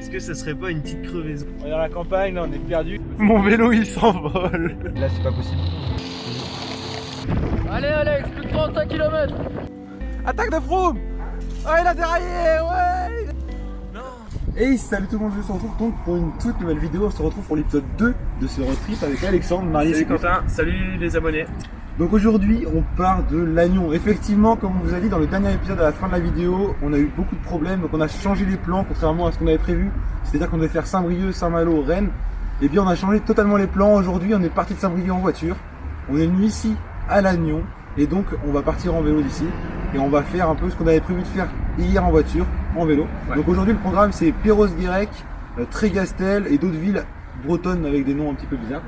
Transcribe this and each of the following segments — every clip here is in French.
Est-ce que ça serait pas une petite crevaison? On est dans la campagne, là on est perdu. Mon vélo il s'envole. Là c'est pas possible. Allez Alex, plus de 35 km. Attaque de Froome. Ouais, il a déraillé, ouais. Hey, salut tout le monde, je se retrouve donc pour une toute nouvelle vidéo. On se retrouve pour l'épisode 2 de ce road trip avec Alexandre, Marius. Salut Quentin, salut les abonnés. Donc aujourd'hui, on part de Lannion. Effectivement, comme on vous a dit dans le dernier épisode à la fin de la vidéo, on a eu beaucoup de problèmes. Donc on a changé les plans, contrairement à ce qu'on avait prévu. C'est-à-dire qu'on devait faire Saint-Brieuc, Saint-Malo, Rennes. Et bien on a changé totalement les plans. Aujourd'hui, on est parti de Saint-Brieuc en voiture. On est venu ici à Lannion. Et donc on va partir en vélo d'ici. Et on va faire un peu ce qu'on avait prévu de faire hier en voiture, en vélo. Ouais. Donc aujourd'hui le programme c'est Perros-Guirec, Trégastel et d'autres villes bretonnes avec des noms un petit peu bizarres.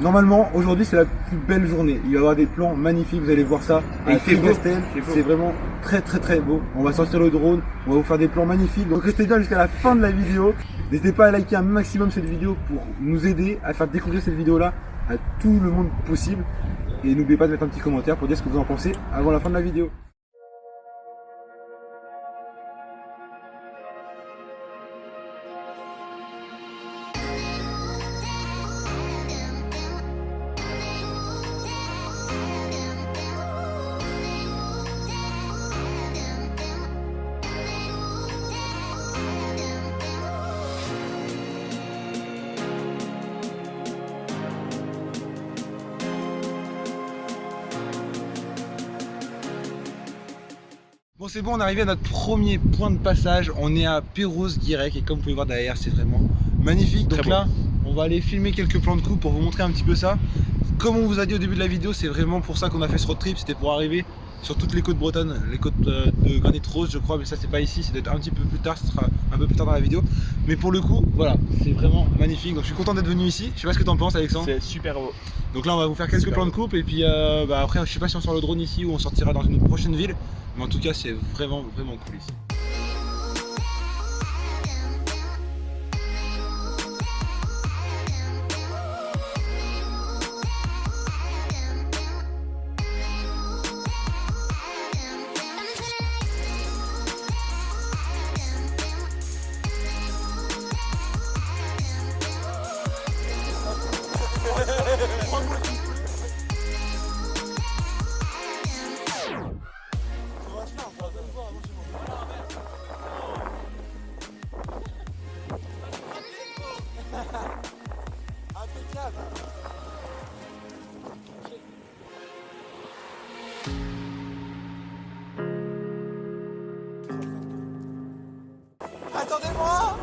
Normalement aujourd'hui c'est la plus belle journée. Il va y avoir des plans magnifiques, vous allez voir ça. À Trégastel, c'est vraiment très beau. On va sortir le drone, on va vous faire des plans magnifiques. Donc restez bien jusqu'à la fin de la vidéo. N'hésitez pas à liker un maximum cette vidéo pour nous aider à faire découvrir cette vidéo là à tout le monde possible. Et n'oubliez pas de mettre un petit commentaire pour dire ce que vous en pensez avant la fin de la vidéo. Bon c'est bon, on est arrivé à notre premier point de passage, on est à Perros-Guirec et comme vous pouvez voir derrière c'est vraiment magnifique. Donc là on va aller filmer quelques plans de coupe pour vous montrer un petit peu ça. Comme on vous a dit au début de la vidéo, c'est vraiment pour ça qu'on a fait ce road trip, c'était pour arriver sur toutes les côtes bretonnes, les côtes de Granit Rose je crois, mais ça c'est pas ici, c'est peut-être un petit peu plus tard, ce sera un peu plus tard dans la vidéo. Mais pour le coup, voilà, c'est vraiment magnifique, donc je suis content d'être venu ici. Je sais pas ce que t'en penses Alexandre. C'est super beau. Donc là on va vous faire quelques plans de coupe et puis après je sais pas si on sort le drone ici ou on sortira dans une prochaine ville. Mais en tout cas c'est vraiment cool ici. Attendez-moi!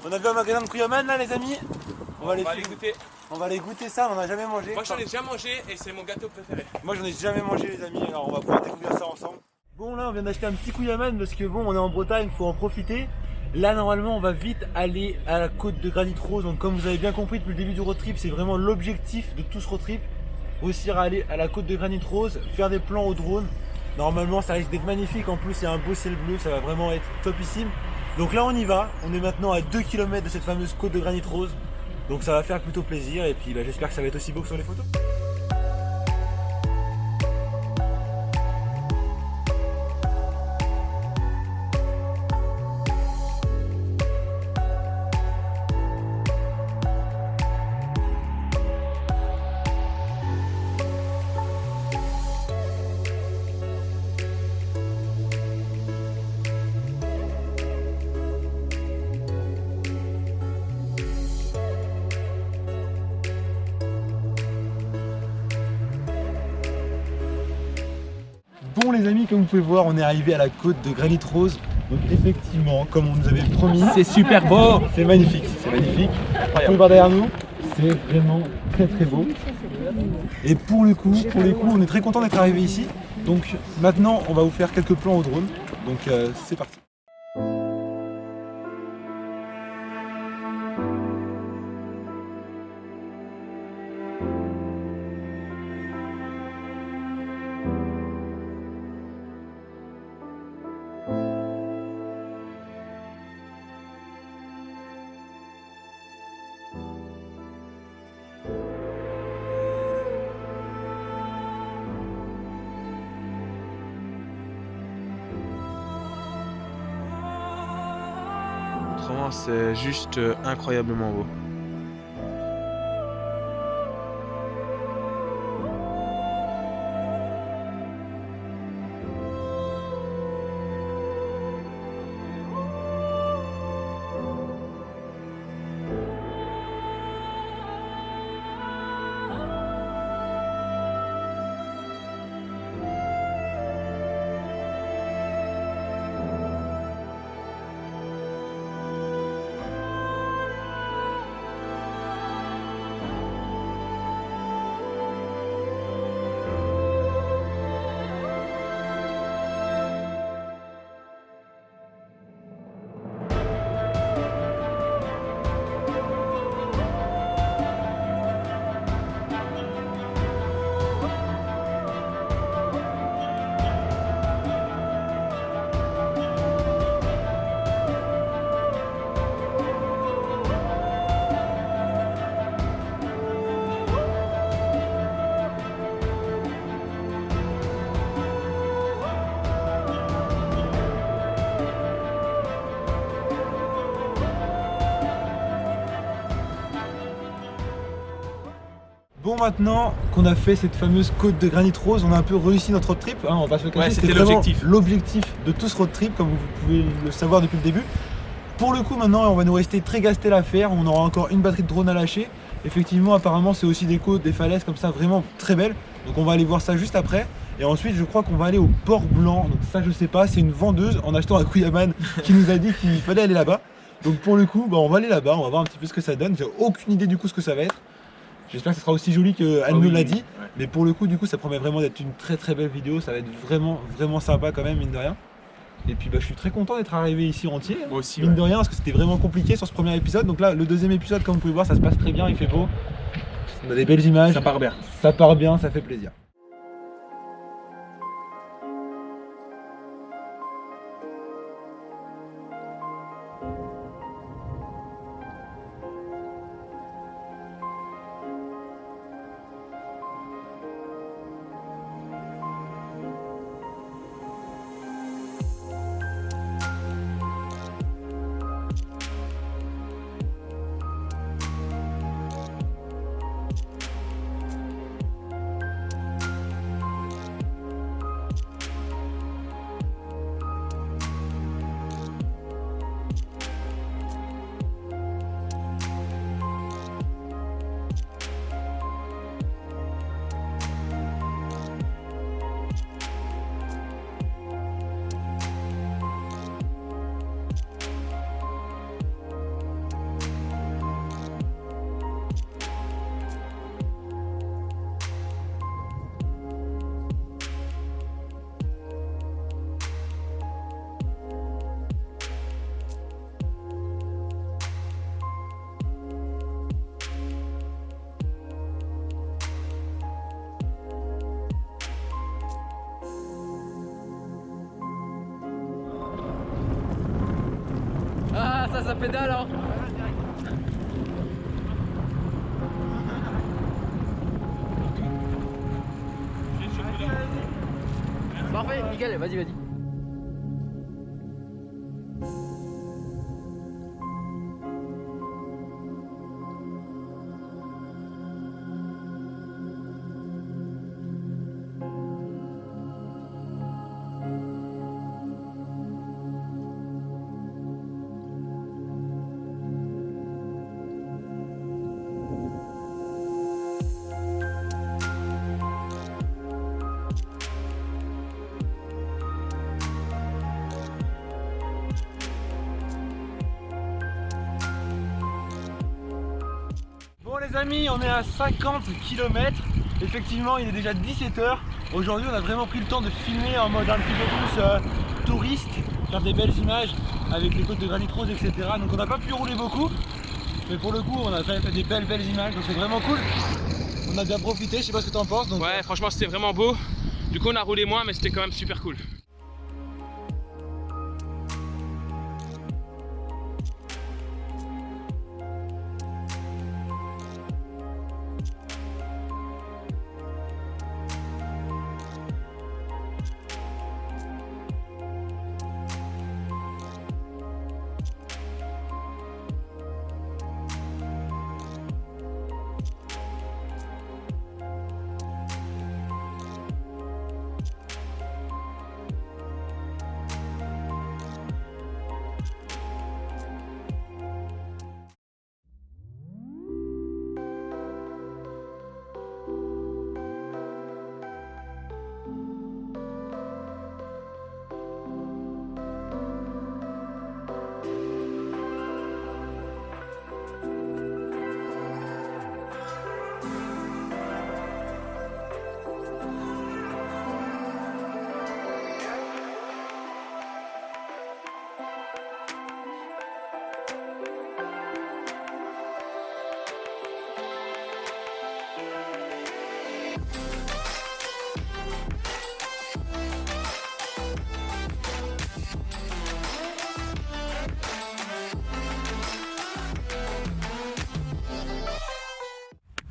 On a vu un magasin de Kouyaman là les amis. On va aller goûter. On va aller goûter ça, on n'en a jamais mangé. Moi j'en ai déjà mangé et c'est mon gâteau préféré. Moi j'en ai jamais mangé les amis, alors on va pouvoir découvrir ça ensemble. Bon là on vient d'acheter un petit Kouyaman parce que bon on est en Bretagne, il faut en profiter. Là normalement on va vite aller à la côte de Granit Rose, donc comme vous avez bien compris depuis le début du road trip, c'est vraiment l'objectif de tout ce road trip. Réussir à aller à la côte de Granit Rose, faire des plans au drone. Normalement ça risque d'être magnifique, en plus il y a un beau ciel bleu, ça va vraiment être topissime. Donc là on y va, on est maintenant à 2 km de cette fameuse côte de Granit Rose. Donc ça va faire plutôt plaisir et puis j'espère que ça va être aussi beau que sur les photos. Bon les amis, comme vous pouvez voir, on est arrivé à la côte de Granite Rose. Donc effectivement, comme on nous avait promis, C'est super beau. c'est magnifique, c'est magnifique. Vous pouvez voir derrière nous, c'est vraiment très très beau. Et pour les coups, on est très content d'être arrivé ici. Donc maintenant, on va vous faire quelques plans au drone. Donc c'est parti. Autrement, c'est juste incroyablement beau. Bon, maintenant qu'on a fait cette fameuse côte de Granite Rose, on a un peu réussi notre road trip, hein, on va se le cacher. Ouais, c'était vraiment l'objectif. L'objectif de tout ce road trip, comme vous pouvez le savoir depuis le début. Pour le coup, maintenant, on va nous rester très gastel à faire, on aura encore une batterie de drone à lâcher. Effectivement, apparemment, c'est aussi des côtes, des falaises comme ça, vraiment très belles. Donc on va aller voir ça juste après. Et ensuite, je crois qu'on va aller au Port Blanc. Donc ça, je sais pas, c'est une vendeuse en achetant à Kouyaman qui nous a dit qu'il fallait aller là-bas. Donc pour le coup, bah, on va aller là-bas, on va voir un petit peu ce que ça donne. J'ai aucune idée du coup ce que ça va être. J'espère que ce sera aussi joli qu'elle nous l'a dit. Ouais. Mais pour le coup, du coup, ça promet vraiment d'être une très très belle vidéo. Ça va être vraiment vraiment sympa quand même, mine de rien. Et puis bah, je suis très content d'être arrivé ici entier. Moi aussi, Mine ouais. de rien, parce que c'était vraiment compliqué sur ce premier épisode. Donc là, le deuxième épisode, comme vous pouvez voir, ça se passe très bien, il fait beau. On a des belles images. Ça part bien. Ça part bien, ça fait plaisir. Ah, ça pédale, hein. Parfait, nickel, vas-y. les amis, on est à 50 km. Effectivement, il est déjà 17 h. Aujourd'hui, on a vraiment pris le temps de filmer en mode un petit peu plus touriste, faire des belles images avec les côtes de granit rose, etc. Donc on n'a pas pu rouler beaucoup, mais pour le coup, on a quand même fait des belles images, donc c'est vraiment cool. On a bien profité, je sais pas ce que tu en penses. Donc... Ouais, franchement, c'était vraiment beau. Du coup, on a roulé moins, mais c'était quand même super cool.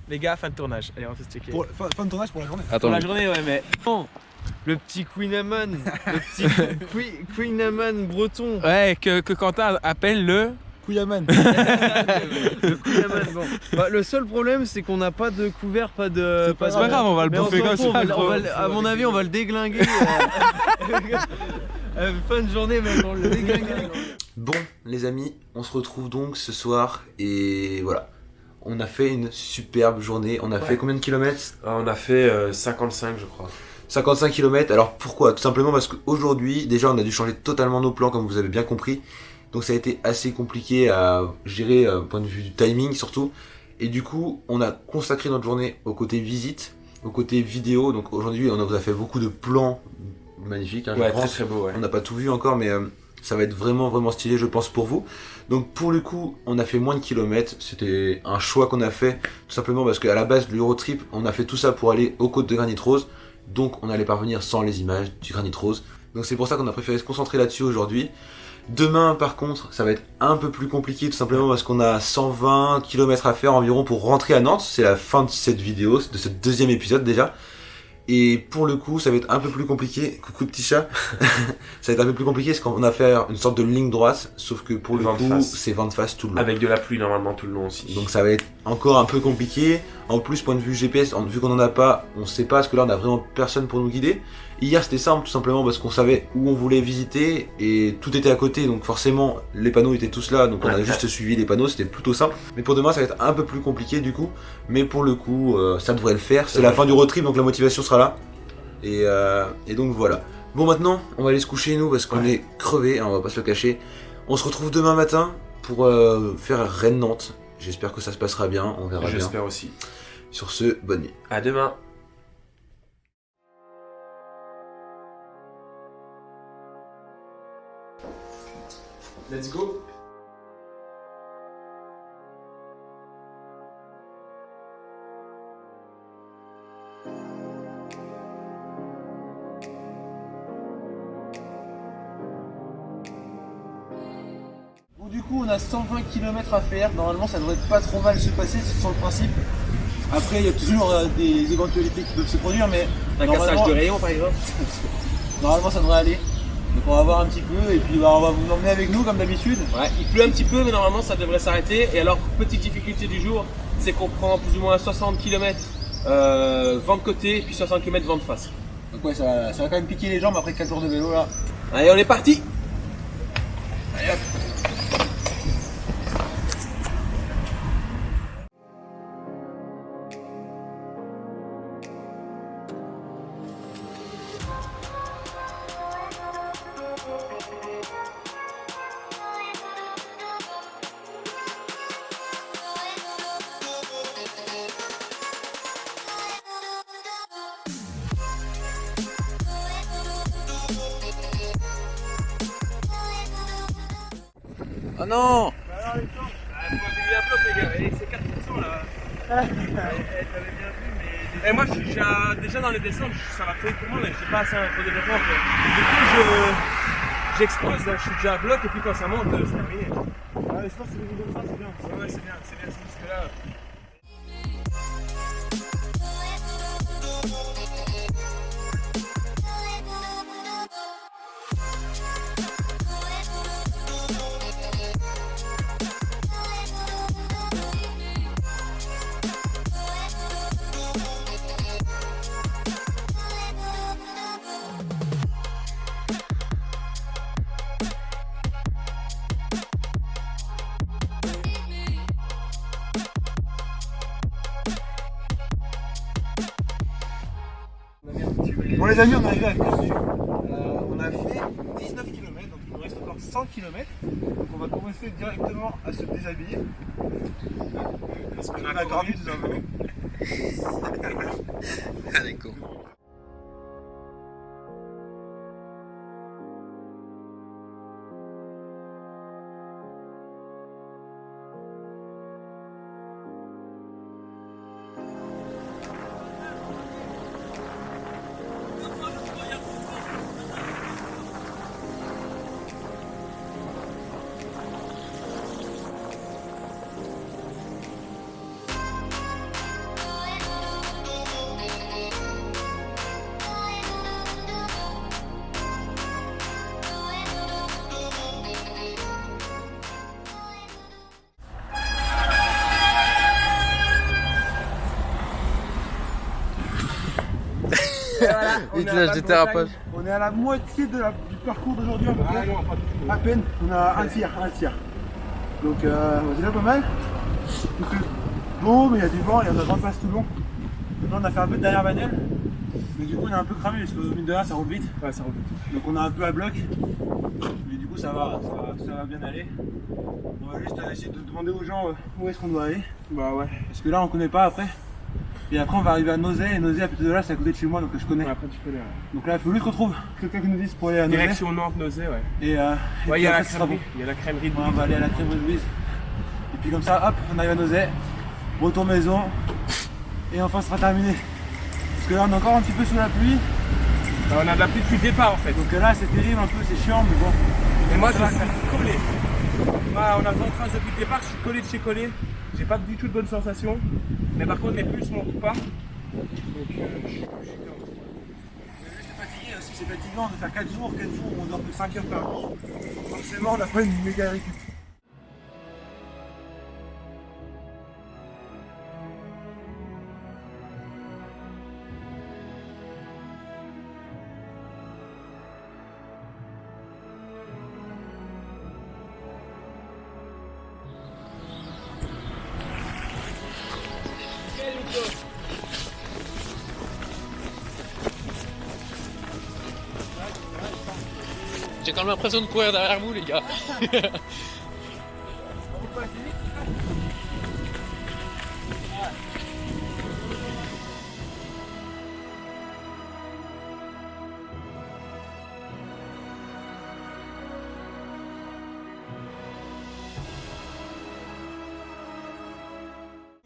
Les gars, fin de tournage. Allez, on va se checker. Pour, fin de tournage pour la journée. Pour la journée, ouais, mais. Non, le petit Queen Amon, le petit Queen Amon breton. Ouais, que Quentin appelle le... Couillaman. Le Queen Amon, bon. Bah, le seul problème, c'est qu'on n'a pas de couvert, pas de. C'est pas grave, on va le Mais on bouffer s'en comme fout, ça. à mon avis, on va le déglinguer. Fin de journée, même, on le déglingue. Bon les amis, on se retrouve donc ce soir et voilà. On a fait une superbe journée. On a fait combien de kilomètres? On a fait 55 je crois. 55 km. Alors pourquoi? Tout simplement parce qu'aujourd'hui, déjà on a dû changer totalement nos plans comme vous avez bien compris. Donc ça a été assez compliqué à gérer point de vue du timing surtout. Et du coup, on a consacré notre journée au côté visite, au côté vidéo. Donc aujourd'hui, on vous a fait beaucoup de plans magnifiques. Hein, Ouais, très beau, ouais. On n'a pas tout vu encore, mais ça va être vraiment stylé, je pense, pour vous. Donc pour le coup, on a fait moins de kilomètres. C'était un choix qu'on a fait, tout simplement parce qu'à la base de l'Eurotrip, on a fait tout ça pour aller aux côtes de Granit Rose. Donc on allait parvenir sans les images du Granit Rose. Donc c'est pour ça qu'on a préféré se concentrer là-dessus aujourd'hui. Demain par contre, ça va être un peu plus compliqué, tout simplement parce qu'on a 120 km à faire environ pour rentrer à Nantes. C'est la fin de cette vidéo, de ce deuxième épisode déjà. Et pour le coup, ça va être un peu plus compliqué. Coucou petit chat. Ça va être un peu plus compliqué parce qu'on a fait une sorte de ligne droite, sauf que pour le Vent de coup, face. c'est vent de face tout le long. Avec de la pluie normalement tout le long aussi. Donc ça va être encore un peu compliqué. En plus, point de vue GPS, vu qu'on en a pas, on sait pas, parce que là on a vraiment personne pour nous guider. Hier c'était simple, tout simplement parce qu'on savait où on voulait visiter et tout était à côté, donc forcément les panneaux étaient tous là, donc on a juste suivi les panneaux, c'était plutôt simple. Mais pour demain ça va être un peu plus compliqué du coup, mais pour le coup ça devrait le faire. C'est la fin du road trip, donc la motivation sera là. Et donc voilà. Bon, maintenant on va aller se coucher nous parce qu'on est crevés, hein, on va pas se le cacher. On se retrouve demain matin pour faire Rennes-Nantes. J'espère que ça se passera bien, on verra bien. J'espère aussi. Sur ce, bonne nuit. À demain. Let's go. Bon, du coup, on a 120 km à faire. Normalement, ça devrait pas trop mal se passer sur le principe. Après, il y a toujours des éventualités qui peuvent se produire, mais Un cassage de rayon par exemple. normalement, ça devrait aller. Donc, on va voir un petit peu et puis bah, on va vous emmener avec nous comme d'habitude. Ouais, il pleut un petit peu, mais normalement ça devrait s'arrêter. Et alors, petite difficulté du jour, c'est qu'on prend plus ou moins 60 km vent de côté, puis 60 km vent de face. Donc, ouais, ça va quand même piquer les jambes après 4 jours de vélo là. Allez, on est parti. Allez hop. Oh non! Ah, faut gagner un bloc, les gars. Et c'est 4% là. T'avais bien vu, mais. Et moi, je suis déjà dans les descentes, ça va très pour moi, mais j'ai pas assez pour développement. Du coup, j'explose, là, je suis déjà à bloc, et puis quand ça monte, c'est terminé. Ouais, je pense que c'est des comme ça, c'est bien. Ouais, c'est bien, c'est jusque là. Bon les amis, on est arrivé à Cornu. On a fait 19 km, donc il nous reste encore 100 km. Donc on va commencer directement à se déshabiller. Parce qu'on a Cornu tout simplement. Allez, con. Voilà, Il te lâche des dérapages. On est à la moitié du parcours d'aujourd'hui à peu près. À peine, on a un tiers. Donc c'est déjà pas mal. Il fait beau, mais il y a du vent, il y a de la grande face tout le long. Maintenant on a fait un peu de derrière bagnole. Mais du coup on est un peu cramé parce que mine de rien ça roule vite. Ouais, ça roule. Donc on est un peu à bloc. Mais du coup ça va bien aller. On va juste essayer de demander aux gens où est-ce qu'on doit aller. Bah ouais. Parce que là on connaît pas après. Et après on va arriver à Nozay, et Nozay à côté de là c'est à côté de chez moi donc je connais. Après tu connais. Ouais. Donc là il faut juste qu'on trouve quelqu'un qui nous dise pour aller à Nozay. Direction Nantes-Nozay, ouais. Et Ouais, puis il y a la après, ce sera crèmerie. bon. Il y a la crèmerie de Ouais, on va aller à la crèmerie de Louise. Et puis comme ça hop on arrive à Nozay, retour maison et enfin ce sera terminé. Parce que là on est encore un petit peu sous la pluie. Bah, on a de la pluie depuis le départ en fait. Donc là c'est terrible un peu, c'est chiant mais bon. Et moi je suis collé. Moi, on a 20 traces depuis le départ, je suis collé de chez collé. J'ai pas du tout de bonnes sensations. Mais par contre les pulses montent pas. Donc je suis comme C'est fatigué aussi, c'est fatigant de faire 4 jours où on dort que 5 heures par jour. Forcément on n'a pas une méga récup. J'ai quand même l'impression de courir derrière vous, les gars.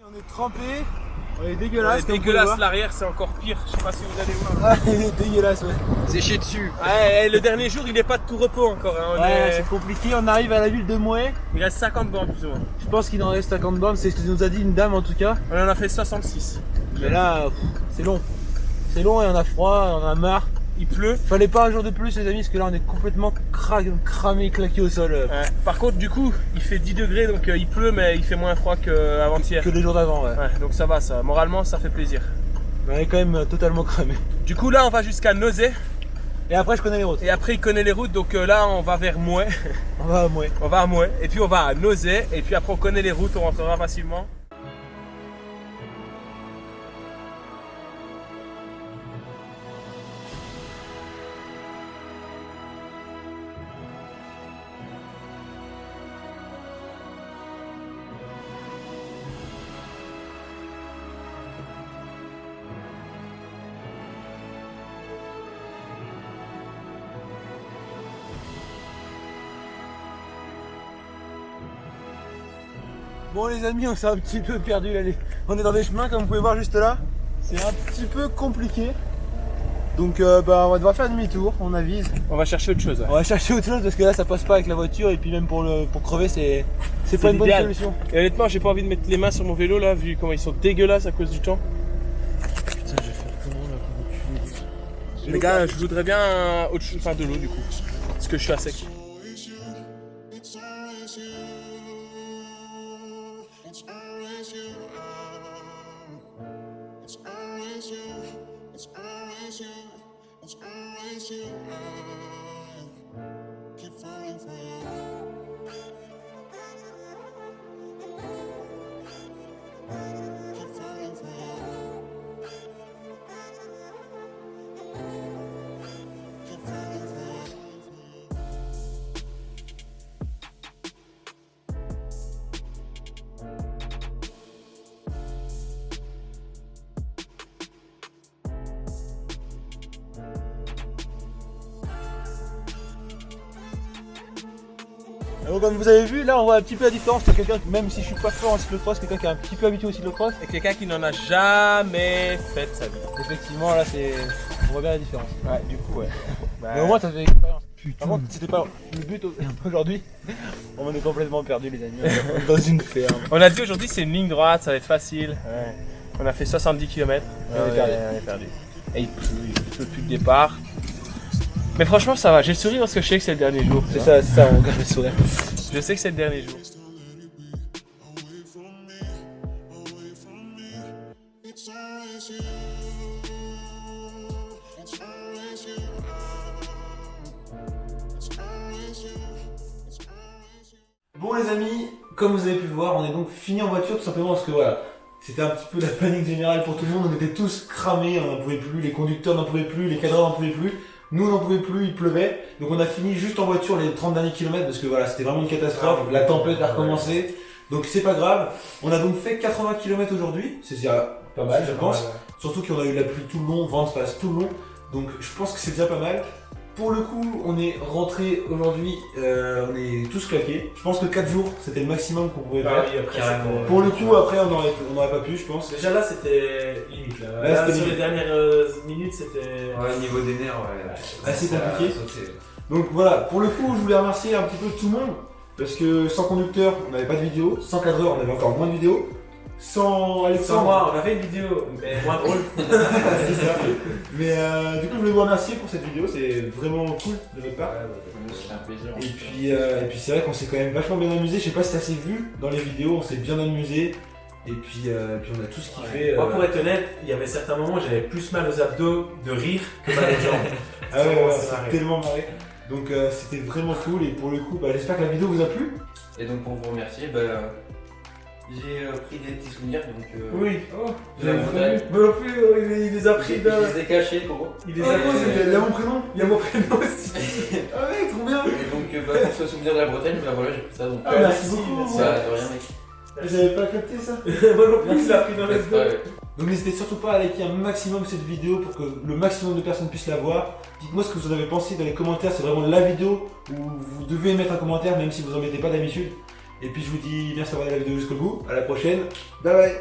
On est trempé, on est dégueulasse. C'est dégueulasse, l'arrière c'est encore pire. Je sais pas si vous allez voir. Ah, il est dégueulasse, ouais. Séché dessus. Ouais, le dernier jour il n'est pas de tout repos encore. Hein. Ouais, c'est compliqué, on arrive à la ville de Mouet. Il reste 50 bancs plus ou moins. Je pense qu'il en reste 50 bornes, c'est ce que nous a dit une dame en tout cas. On en a fait 66. Mais là, c'est long. C'est long et on a froid, on a marre. Il pleut. Fallait pas un jour de plus les amis parce que là on est complètement cramé, claqué au sol. Ouais. Par contre du coup il fait 10 degrés donc il pleut mais il fait moins froid qu'avant-hier. Que les jours d'avant, ouais. Ouais, donc ça va, ça. Moralement ça fait plaisir. On est quand même totalement cramé. Du coup là on va jusqu'à Nozay. Et après je connais les routes. Et après il connaît les routes donc là on va vers Mouet. On va à Mouet. On va à Mouet et puis on va à Nozay et puis après on connaît les routes, on rentrera facilement. Bon les amis, on s'est un petit peu perdu là. On est dans des chemins comme vous pouvez voir juste là. C'est un petit peu compliqué. Donc on va devoir faire demi-tour, on avise. On va chercher autre chose. On va chercher autre chose parce que là ça passe pas avec la voiture et puis même pour crever c'est pas une bonne l'idéal. solution. Et honnêtement, j'ai pas envie de mettre les mains sur mon vélo là, vu comment ils sont dégueulasses à cause du temps. Putain, je vais faire comment là pour reculer. Les gars, je voudrais bien autre chose, enfin de l'eau du coup. Parce que je suis à sec. Donc comme vous avez vu, là on voit un petit peu la différence. C'est quelqu'un, même si je suis pas fort en cyclocross, quelqu'un qui est un petit peu habitué au cyclocross. Et quelqu'un qui n'en a jamais fait de sa vie. Effectivement là on voit bien la différence. Ouais, du coup, ouais. Mais au moins ça fait expérience. Par contre c'était pas le but aujourd'hui. On est complètement perdu les amis. On est dans une ferme. On a dit aujourd'hui c'est une ligne droite, ça va être facile. Ouais. On a fait 70 km. On est perdu. On est perdu. Et il pleut depuis le départ. Mais franchement ça va, j'ai le sourire parce que je sais que c'est le dernier jour. C'est ça, on garde le sourire. Je sais que c'est le dernier jour. Bon les amis, comme vous avez pu le voir, on est donc fini en voiture tout simplement parce que voilà, c'était un petit peu la panique générale pour tout le monde, on était tous cramés, on n'en pouvait plus, les conducteurs n'en pouvaient plus, les cadres n'en pouvaient plus, nous n'en pouvions plus, il pleuvait, donc on a fini juste en voiture les 30 derniers kilomètres parce que voilà, c'était vraiment une catastrophe, la tempête a recommencé, donc c'est pas grave, on a donc fait 80 km aujourd'hui, c'est déjà pas mal je pense, surtout qu'on a eu la pluie tout le long, vent de face tout le long, donc je pense que c'est déjà pas mal. Pour le coup, on est rentré aujourd'hui, on est tous claqués. Je pense que 4 jours, c'était le maximum qu'on pouvait faire. oui, après, carrément. Pour le coup, après, on n'aurait pas pu, je pense. Déjà là, c'était limite. Là, Ouais, c'était sur limite. les dernières minutes, c'était. Ouais, au niveau des nerfs, ouais. Assez Ça a compliqué. sauté. Donc voilà, pour le coup, je voulais remercier un petit peu tout le monde. Parce que sans conducteur, on n'avait pas de vidéo. Sans cadreur, on avait encore moins de vidéos. Sans Alexandre. Sans moi, on avait une vidéo, mais moins drôle. C'est ça. Mais du coup, je voulais vous remercier pour cette vidéo. C'est vraiment cool de votre part. C'était un plaisir. Et puis c'est vrai qu'on s'est quand même vachement bien amusé. Je sais pas si ça s'est vu dans les vidéos, on s'est bien amusé. Et puis on a tous kiffé. Moi, pour être honnête, il y avait certains moments où j'avais plus mal aux abdos de rire que mal aux jambes. Ah ouais, On ouais, s'est c'est marré. tellement marré. Donc c'était vraiment cool. Et pour le coup, j'espère que la vidéo vous a plu. Et donc pour vous remercier, j'ai pris des petits souvenirs donc Oui. de la montagne. Mais non plus, il les a pris Je les ai cachés pour Il les Ah, a ouais, il y a mon prénom. Il y a mon prénom aussi. Ah ouais, trop bien. Et donc pour se souvenir de la Bretagne, voilà j'ai pris ça donc. Ah, merci beaucoup. Ça de rien mec. J'avais pas capté ça. Moi non plus, il l'a pris dans les deux. Ouais. Donc n'hésitez surtout pas à liker un maximum cette vidéo pour que le maximum de personnes puissent la voir. Dites-moi ce que vous en avez pensé dans les commentaires, c'est vraiment la vidéo où vous devez mettre un commentaire même si vous en mettez pas d'habitude. Et puis je vous dis merci d'avoir regardé la vidéo jusqu'au bout, à la prochaine, bye bye.